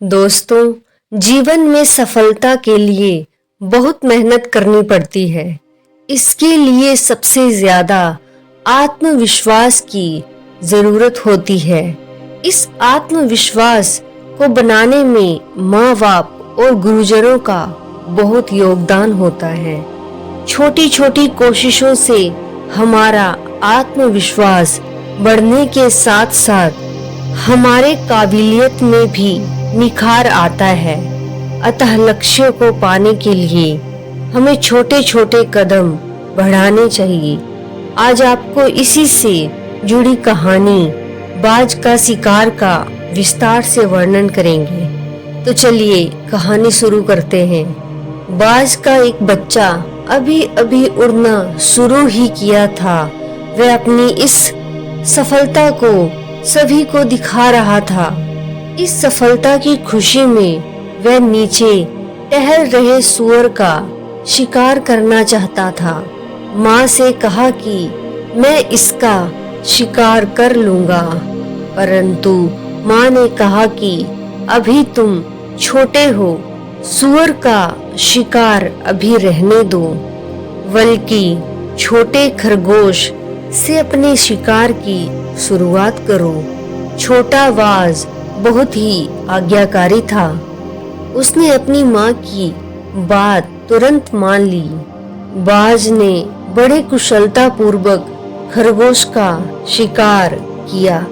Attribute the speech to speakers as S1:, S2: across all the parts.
S1: दोस्तों, जीवन में सफलता के लिए बहुत मेहनत करनी पड़ती है। इसके लिए सबसे ज्यादा आत्मविश्वास की जरूरत होती है। इस आत्मविश्वास को बनाने में माँ बाप और गुरुजनों का बहुत योगदान होता है। छोटी छोटी कोशिशों से हमारा आत्मविश्वास बढ़ने के साथ साथ हमारे काबिलियत में भी निखार आता है। अतः लक्ष्य को पाने के लिए हमें छोटे छोटे कदम बढ़ाने चाहिए। आज आपको इसी से जुड़ी कहानी बाज का शिकार का विस्तार से वर्णन करेंगे। तो चलिए कहानी शुरू करते हैं। बाज का एक बच्चा अभी अभी उड़ना शुरू ही किया था। वह अपनी इस सफलता को सभी को दिखा रहा था। इस सफलता की खुशी में वह नीचे टहल रहे सूअर का शिकार करना चाहता था। माँ से कहा कि मैं इसका शिकार कर लूंगा, परंतु माँ ने कहा कि अभी तुम छोटे हो, सूअर का शिकार अभी रहने दो, बल्कि छोटे खरगोश से अपने शिकार की शुरुआत करो। छोटा बाज बहुत ही आज्ञाकारी था। उसने अपनी माँ की बात तुरंत मान ली। बाज ने बड़े कुशलता पूर्वक खरगोश का शिकार किया,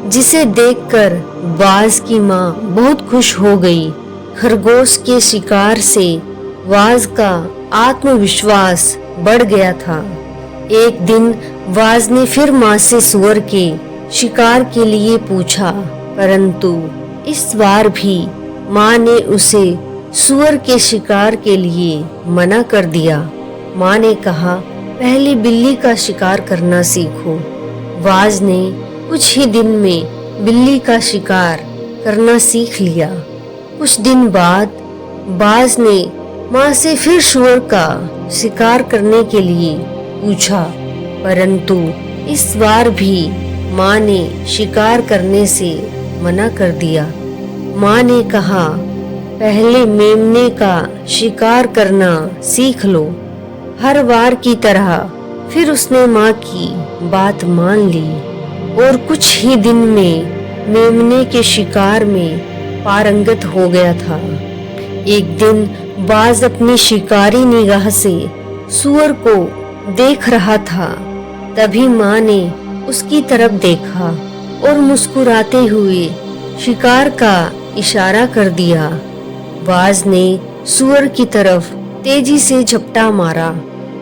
S1: जिसे देखकर बाज की माँ बहुत खुश हो गई। खरगोश के शिकार से बाज का आत्मविश्वास बढ़ गया था। एक दिन बाज ने फिर माँ से सूअर के शिकार के लिए पूछा, परंतु इस बार भी माँ ने उसे सूअर के शिकार के लिए मना कर दिया। माँ ने कहा, पहले बिल्ली का शिकार करना सीखो। बाज ने कुछ ही दिन में बिल्ली का शिकार करना सीख लिया। कुछ दिन बाद बाज ने माँ से फिर सूअर का शिकार करने के लिए पूछा, परंतु इस बार भी माँ ने शिकार करने से मना कर दिया। माँ ने कहा, पहले मेमने का शिकार करना सीख लो। हर बार की तरह फिर उसने माँ की बात मान ली और कुछ ही दिन में मेमने के शिकार में पारंगत हो गया था। एक दिन बाज अपनी शिकारी निगाह से सूअर को देख रहा था। तभी माँ ने उसकी तरफ देखा और मुस्कुराते हुए शिकार का इशारा कर दिया। बाज ने सूअर की तरफ तेजी से झपटा मारा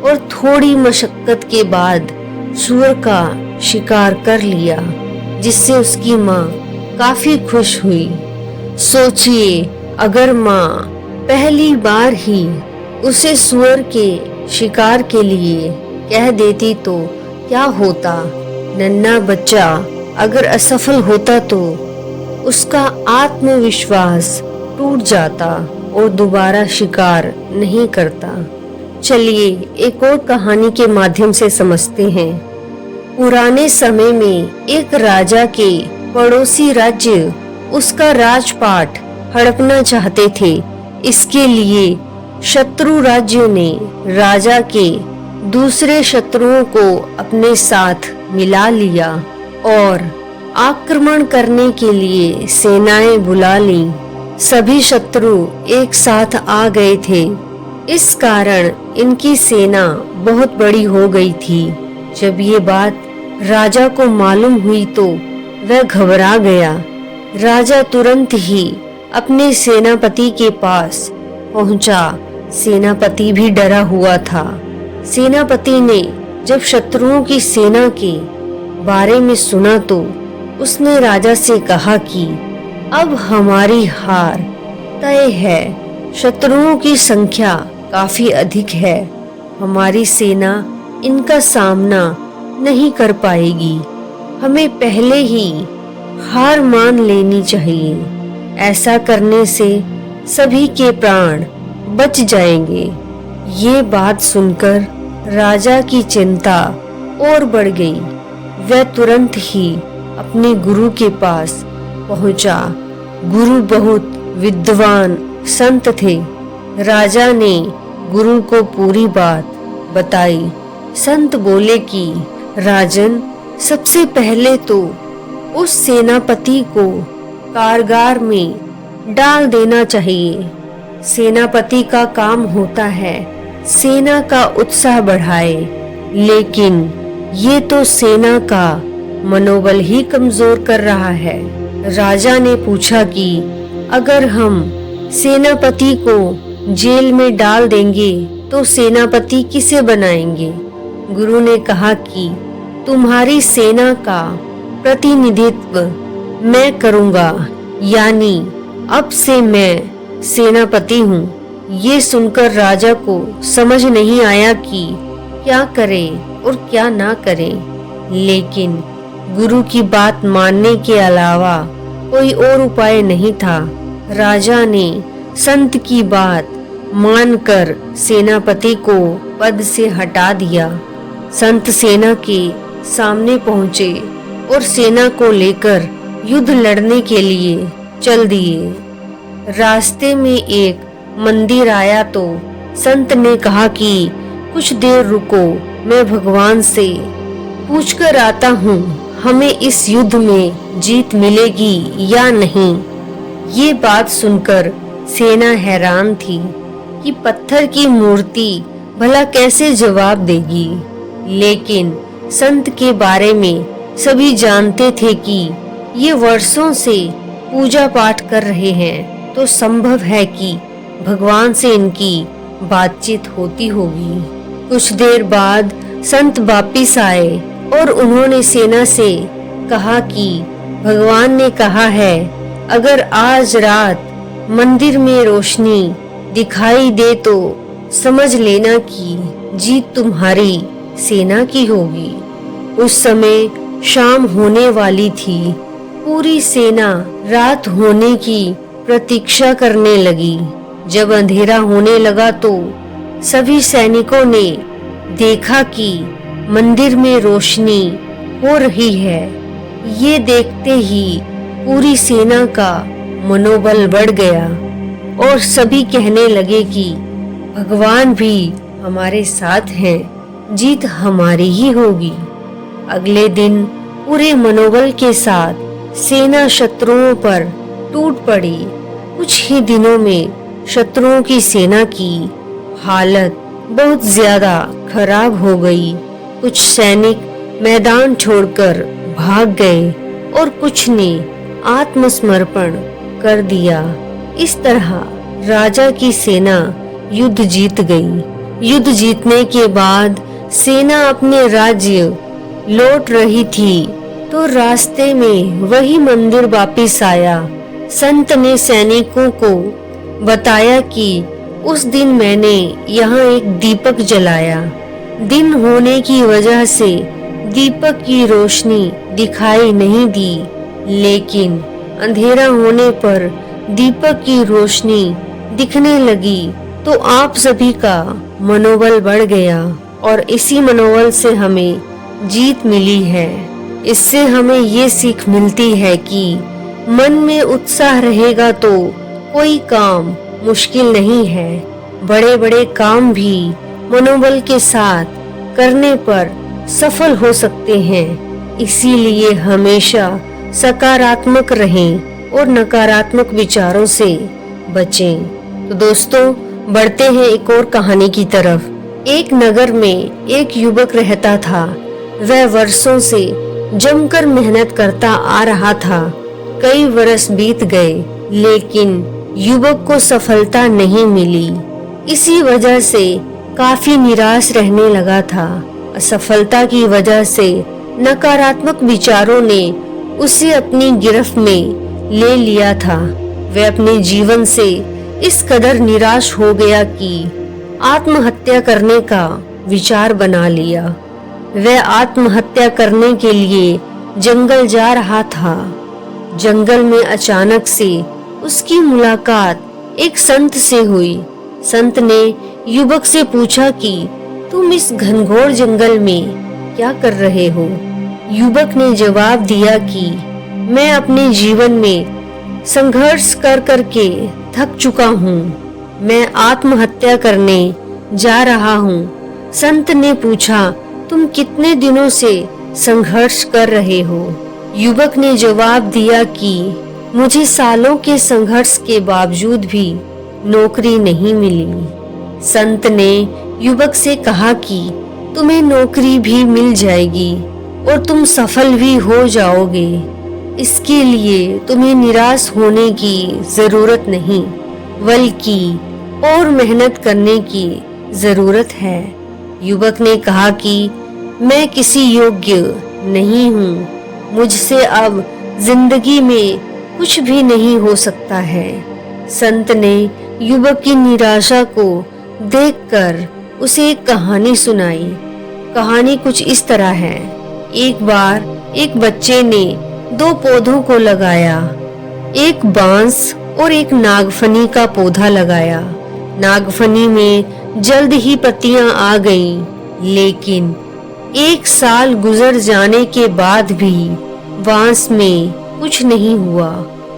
S1: और थोड़ी मशक्कत के बाद सूअर का शिकार कर लिया, जिससे उसकी माँ काफी खुश हुई। सोचिए, अगर माँ पहली बार ही उसे सूअर के शिकार के लिए कह देती तो क्या होता। नन्हा बच्चा अगर असफल होता तो उसका आत्मविश्वास टूट जाता और दोबारा शिकार नहीं करता। चलिए एक और कहानी के माध्यम से समझते हैं। पुराने समय में एक राजा के पड़ोसी राज्य उसका राजपाट हड़पना चाहते थे। इसके लिए शत्रु राज्यों ने राजा के दूसरे शत्रुओं को अपने साथ मिला लिया और आक्रमण करने के लिए सेनाएं बुला ली। सभी शत्रु एक साथ आ गए थे। इस कारण इनकी सेना बहुत बड़ी हो गई थी। जब ये बात राजा को मालूम हुई तो वह घबरा गया। राजा तुरंत ही अपने सेनापति के पास पहुंचा। सेनापति भी डरा हुआ था। सेनापति ने जब शत्रुओं की सेना के बारे में सुना तो उसने राजा से कहा कि अब हमारी हार तय है। शत्रुओं की संख्या काफी अधिक है। हमारी सेना इनका सामना नहीं कर पाएगी। हमें पहले ही हार मान लेनी चाहिए। ऐसा करने से सभी के प्राण बच जाएंगे। ये बात सुनकर राजा की चिंता और बढ़ गई। वह तुरंत ही अपने गुरु के पास पहुंचा। गुरु बहुत विद्वान संत थे। राजा ने गुरु को पूरी बात बताई। संत बोले कि राजन, सबसे पहले तो उस सेनापति को कारागार में डाल देना चाहिए। सेनापति का काम होता है सेना का उत्साह बढ़ाए, लेकिन ये तो सेना का मनोबल ही कमजोर कर रहा है। राजा ने पूछा कि अगर हम सेनापति को जेल में डाल देंगे तो सेनापति किसे बनाएंगे? गुरु ने कहा कि तुम्हारी सेना का प्रतिनिधित्व मैं करूंगा, यानी अब से मैं सेनापति हूँ। ये सुनकर राजा को समझ नहीं आया कि क्या करे और क्या ना करे, लेकिन गुरु की बात मानने के अलावा कोई और उपाय नहीं था। राजा ने संत की बात मानकर सेनापति को पद से हटा दिया। संत सेना के सामने पहुंचे और सेना को लेकर युद्ध लड़ने के लिए चल दिए। रास्ते में एक मंदिर आया तो संत ने कहा कि कुछ देर रुको, मैं भगवान से पूछकर आता हूँ हमें इस युद्ध में जीत मिलेगी या नहीं। ये बात सुनकर सेना हैरान थी कि पत्थर की मूर्ति भला कैसे जवाब देगी, लेकिन संत के बारे में सभी जानते थे कि ये वर्षों से पूजा पाठ कर रहे हैं, तो संभव है कि भगवान से इनकी बातचीत होती होगी। कुछ देर बाद संत वापिस आए और उन्होंने सेना से कहा कि भगवान ने कहा है अगर आज रात मंदिर में रोशनी दिखाई दे तो समझ लेना कि जीत तुम्हारी सेना की होगी। उस समय शाम होने वाली थी। पूरी सेना रात होने की प्रतीक्षा करने लगी। जब अंधेरा होने लगा तो सभी सैनिकों ने देखा कि मंदिर में रोशनी हो रही है। ये देखते ही पूरी सेना का मनोबल बढ़ गया और सभी कहने लगे कि भगवान भी हमारे साथ हैं, जीत हमारी ही होगी। अगले दिन पूरे मनोबल के साथ सेना शत्रुओं पर टूट पड़ी। कुछ ही दिनों में शत्रुओं की सेना की हालत बहुत ज्यादा खराब हो गई। कुछ सैनिक मैदान छोड़कर भाग गए और कुछ ने आत्मसमर्पण कर दिया। इस तरह राजा की सेना युद्ध जीत गई। युद्ध जीतने के बाद सेना अपने राज्य लौट रही थी तो रास्ते में वही मंदिर वापिस आया। संत ने सैनिकों को बताया कि उस दिन मैंने यहाँ एक दीपक जलाया। दिन होने की वजह से दीपक की रोशनी दिखाई नहीं दी, लेकिन अंधेरा होने पर दीपक की रोशनी दिखने लगी तो आप सभी का मनोबल बढ़ गया और इसी मनोबल से हमें जीत मिली है। इससे हमें ये सीख मिलती है कि मन में उत्साह रहेगा तो कोई काम मुश्किल नहीं है। बड़े बड़े काम भी मनोबल के साथ करने पर सफल हो सकते हैं। इसीलिए हमेशा सकारात्मक रहें और नकारात्मक विचारों से बचें। तो दोस्तों, बढ़ते हैं एक और कहानी की तरफ। एक नगर में एक युवक रहता था। वह वर्षों से जमकर मेहनत करता आ रहा था। कई वर्ष बीत गए, लेकिन युवक को सफलता नहीं मिली। इसी वजह से काफी निराश रहने लगा था। असफलता की वजह से नकारात्मक विचारों ने उसे अपनी गिरफ्त में ले लिया था। वह अपने जीवन से इस कदर निराश हो गया कि आत्महत्या करने का विचार बना लिया। वह आत्महत्या करने के लिए जंगल जा रहा था। जंगल में अचानक से उसकी मुलाकात एक संत से हुई। संत ने युवक से पूछा कि तुम इस घनघोर जंगल में क्या कर रहे हो? युवक ने जवाब दिया कि मैं अपने जीवन में संघर्ष कर करके थक चुका हूँ, मैं आत्महत्या करने जा रहा हूँ। संत ने पूछा, तुम कितने दिनों से संघर्ष कर रहे हो? युवक ने जवाब दिया कि मुझे सालों के संघर्ष के बावजूद भी नौकरी नहीं मिली। संत ने युवक से कहा कि तुम्हें नौकरी भी मिल जाएगी और तुम सफल भी हो जाओगे। इसके लिए तुम्हें निराश होने की जरूरत नहीं, बल्कि और मेहनत करने की जरूरत है। युवक ने कहा कि मैं किसी योग्य नहीं हूँ, मुझसे अब जिंदगी में कुछ भी नहीं हो सकता है। संत ने युवक की निराशा को देखकर उसे एक कहानी सुनाई। कहानी कुछ इस तरह है। एक बार एक बच्चे ने 2 पौधों को लगाया, एक बांस और एक नागफनी का पौधा लगाया। नागफनी में जल्द ही पत्तियां आ गईं, लेकिन 1 साल गुजर जाने के बाद भी बांस में कुछ नहीं हुआ।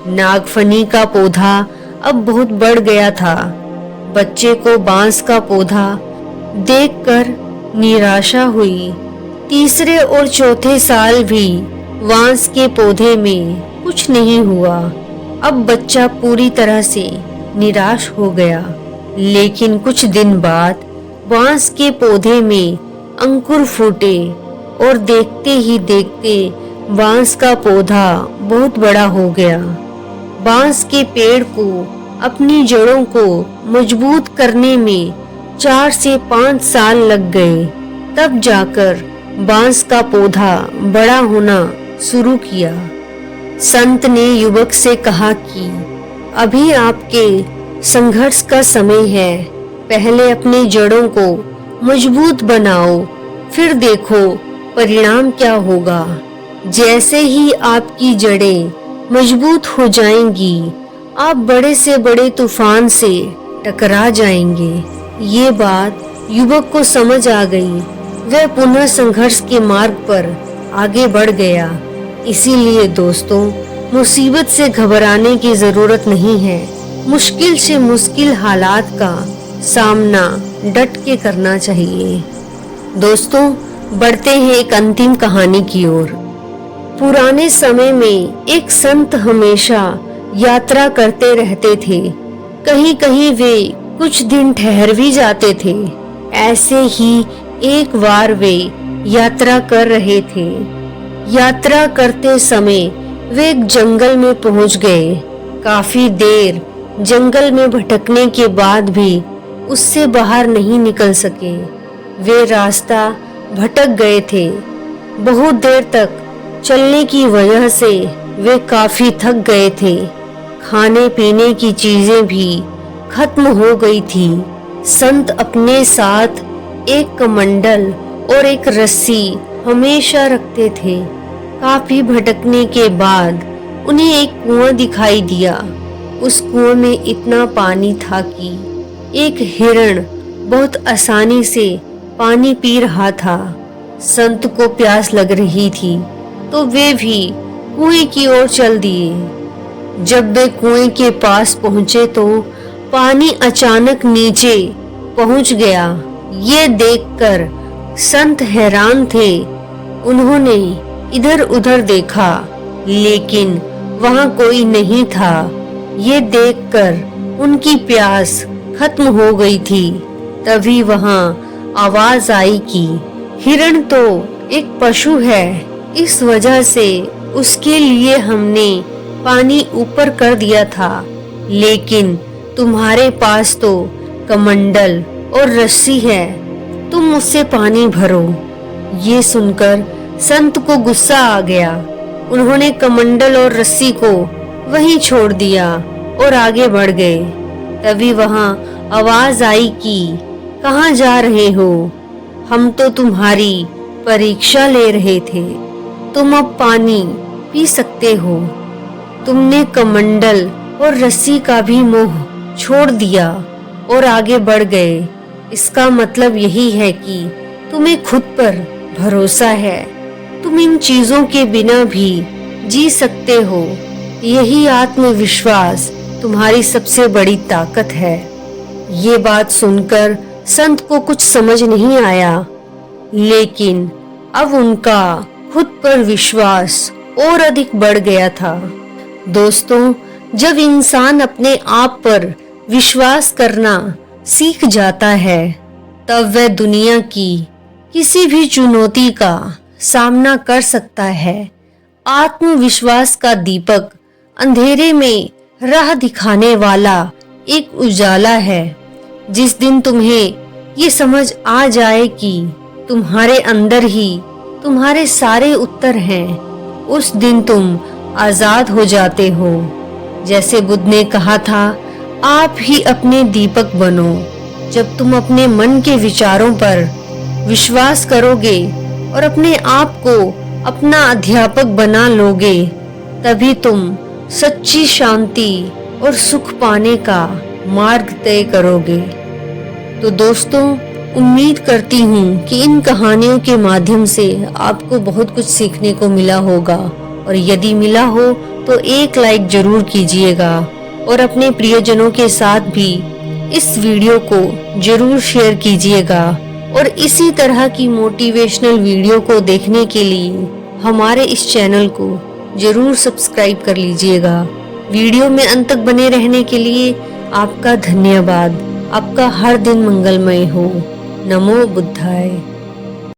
S1: नागफनी का पौधा अब बहुत बढ़ गया था। बच्चे को बांस का पौधा देखकर निराशा हुई। तीसरे और चौथे साल भी बांस के पौधे में कुछ नहीं हुआ। अब बच्चा पूरी तरह से निराश हो गया। लेकिन कुछ दिन बाद बांस के पौधे में अंकुर फूटे और देखते ही देखते बांस का पौधा बहुत बड़ा हो गया। बांस के पेड़ को अपनी जड़ों को मजबूत करने में 4 से 5 साल लग गए। तब जाकर बांस का पौधा बड़ा होना शुरू किया। संत ने युवक से कहा कि अभी आपके संघर्ष का समय है, पहले अपनी जड़ों को मजबूत बनाओ, फिर देखो परिणाम क्या होगा। जैसे ही आपकी जड़ें मजबूत हो जाएंगी, आप बड़े से बड़े तूफान से टकरा जाएंगे। ये बात युवक को समझ आ गई। वह पुनः संघर्ष के मार्ग पर आगे बढ़ गया। इसीलिए दोस्तों, मुसीबत से घबराने की जरूरत नहीं है। मुश्किल से मुश्किल हालात का सामना डट के करना चाहिए। दोस्तों, बढ़ते हैं एक अंतिम कहानी की ओर। पुराने समय में एक संत हमेशा यात्रा करते रहते थे। कहीं कहीं वे कुछ दिन ठहर भी जाते थे। ऐसे ही एक बार वे यात्रा कर रहे थे। यात्रा करते समय वे एक जंगल में पहुंच गए। काफी देर जंगल में भटकने के बाद भी उससे बाहर नहीं निकल सके। वे रास्ता भटक गए थे। बहुत देर तक चलने की वजह से वे काफी थक गए थे। खाने पीने की चीजें भी खत्म हो गई थी। संत अपने साथ एक कमंडल और एक रस्सी हमेशा रखते थे। काफी भटकने के बाद उन्हें एक कुआं दिखाई दिया। उस कुएं में इतना पानी था कि एक हिरण बहुत आसानी से पानी पी रहा था। संत को प्यास लग रही थी तो वे भी कुएं की ओर चल दिए। जब वे कुएं के पास पहुंचे तो पानी अचानक नीचे पहुंच गया। ये देखकर संत हैरान थे। उन्होंने इधर उधर देखा, लेकिन वहां कोई नहीं था। ये देखकर उनकी प्यास खत्म हो गई थी। तभी वहां आवाज आई कि हिरण तो एक पशु है, इस वजह से उसके लिए हमने पानी ऊपर कर दिया था, लेकिन तुम्हारे पास तो कमंडल और रस्सी है, तुम उससे पानी भरो। ये सुनकर संत को गुस्सा आ गया। उन्होंने कमंडल और रस्सी को वहीं छोड़ दिया और आगे बढ़ गए। तभी वहां आवाज आई कि कहाँ जा रहे हो? हम तो तुम्हारी परीक्षा ले रहे थे, तुम अब पानी पी सकते हो। तुमने कमंडल और रस्सी का भी मोह छोड़ दिया और आगे बढ़ गए। इसका मतलब यही है कि तुम्हें खुद पर भरोसा है। तुम इन चीजों के बिना भी जी सकते हो। यही आत्मविश्वास तुम्हारी सबसे बड़ी ताकत है। ये बात सुनकर संत को कुछ समझ नहीं आया, लेकिन अब उनका खुद पर विश्वास और अधिक बढ़ गया था। दोस्तों, जब इंसान अपने आप पर विश्वास करना सीख जाता है, तब वह दुनिया की किसी भी चुनौती का सामना कर सकता है। आत्मविश्वास का दीपक अंधेरे में राह दिखाने वाला एक उजाला है। जिस दिन तुम्हें ये समझ आ जाए कि तुम्हारे अंदर ही तुम्हारे सारे उत्तर हैं, उस दिन तुम आजाद हो जाते हो। जैसे बुद्ध ने कहा था, आप ही अपने दीपक बनो। जब तुम अपने मन के विचारों पर विश्वास करोगे और अपने आप को अपना अध्यापक बना लोगे, तभी तुम सच्ची शांति और सुख पाने का मार्ग तय करोगे। तो दोस्तों, उम्मीद करती हूँ कि इन कहानियों के माध्यम से आपको बहुत कुछ सीखने को मिला होगा, और यदि मिला हो तो एक लाइक जरूर कीजिएगा और अपने प्रियजनों के साथ भी इस वीडियो को जरूर शेयर कीजिएगा। और इसी तरह की मोटिवेशनल वीडियो को देखने के लिए हमारे इस चैनल को जरूर सब्सक्राइब कर लीजिएगा। वीडियो में अंत तक बने रहने के लिए आपका धन्यवाद। आपका हर दिन मंगलमय हो। नमो बुद्धाय।